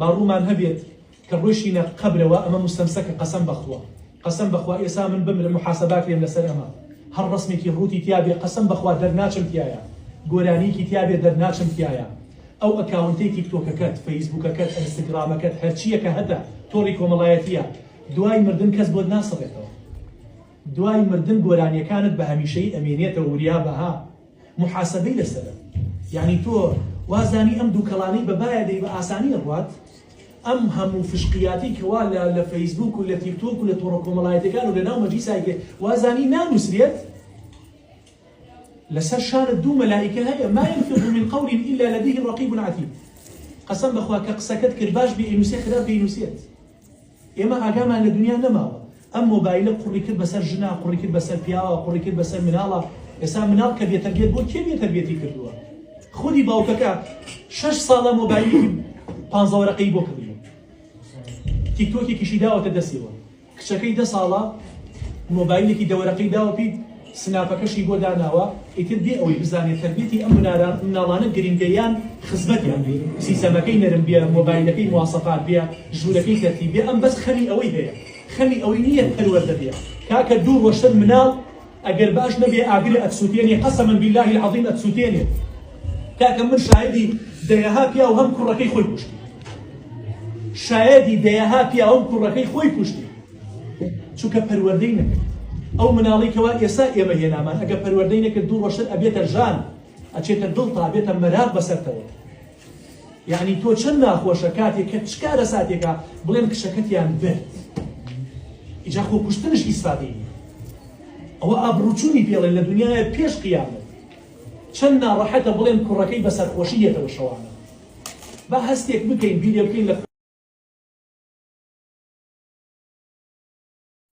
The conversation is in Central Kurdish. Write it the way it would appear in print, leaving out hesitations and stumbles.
باڕوومان هەبێت کە ڕۆیشینە قەبرەوە ئەمە مستەمسەکە قەسەم بەخوا ئێسا من بمرم محاسەبات لێم لەسەر ئەمە هەر ڕسمێکی ڕووتی تیابێ قەسەم بەخوا دەرناچم تایە گۆرانیکی تیابێ دەرناچم تایە ئەو ئەکاونتەی تیکتۆکەکەت فەیسبووکەکەت ئەنستاگرامەکەت هەرچیەکە هەتا تۆڕی کۆمەڵایەتیە دوای مردن کەس بۆت ناسەڵێتەوە دوای مردن گۆرانیەکانت بە هەمیشەی ئەمێنێتەوە وریا بەها محاسەبەی لەسەرە یعنی تۆ وازانی ئەم دوو کەڵانەی بەبایە دەی بە ئاسانی ڕوات ئەم هەموو فشقیاتی کەوا لە فەیسبوک و لە تیکتۆک و لە تۆڕە کۆمەڵایەتەکان و لە ناو مەجلیسایکێ وازانی نانووسرێت لەسەر شانت دوو مەلائیکە هەیە ما ينفض من قول إلا لديه رقيب عتيد قەسەم بەخوا کە قسەکەت کرد باش بێنووسێ خراپ بێنووسێت ئێمە ئاگامان لە دنیا نەماوە ئەم مۆبایلە قوڕی کرد بەسەر ژنا قوڕی کرد بەسەر پیاوە قوڕی کرد بەسەر مناڵە ئێستا مناڵ کە بێتەربیەت بۆ کێ بێتەربیەتی کردووە خودی باوکەکە 6 ساڵە مۆبایلی 15 وەرەقەی بۆ کڕیوە تیکتۆکێکیشی داوەتە دەستیەوە کچەکەی 10 ساڵە مۆبایلێکی دەوەرەقەی داوە پێی سناپەکەشی بۆ داناوە ئیتر بێ ئەوەی بزانێت تەربیەتی ئەم مناڵانە گرنگەیان خزمەتیان بێ سیستەمەکەی نەرم بێ مۆبایلەکەی مواسەفات بێ ژوورەکەی تەرتیب بێ ئەم بەس خەمی ئەوەی هەیە خەمی ئەوەی نییە پەروەردە بێ کاکە دوو ڕۆشتن مناڵ ئەگەر باش نەبێ ئاگرە ئەتسووتێنێ قەسەماً بالله العەظیم ئەتسووتێنێ کاکە من شایدی دەیەها پیا و هەم کوڕەکەی خۆی کوشتی شایدی دەیەها پیا و هەم کوڕەکەی خۆی کوشتی چونکە پەروەردەی نەکرد ئەو مناڵێکەوە ئێستا ئێمە هێنامان ئەگە پەروەردەی نەکرد دوو ڕۆژتر ئەبێتە ژان ئەچێتە دڵتا ئەبێتە مەراق بەسەرتەوە یعنی تۆ چەند ناخۆشە کاتێک کە چکارە ساتێکە بڵێن کشەکەتیان برد ئیجا خۆ کوشتنش ئیسفادەی نییە ئەوە ئابڕوچوونی پێڵێن لە دنیای پێش قیامەت چەند ناڕەحەتە بڵێن کوڕەکەی بەسەرخۆشیەتەوە شەوانە با هەستێک بکەین بیرێ بکەین لە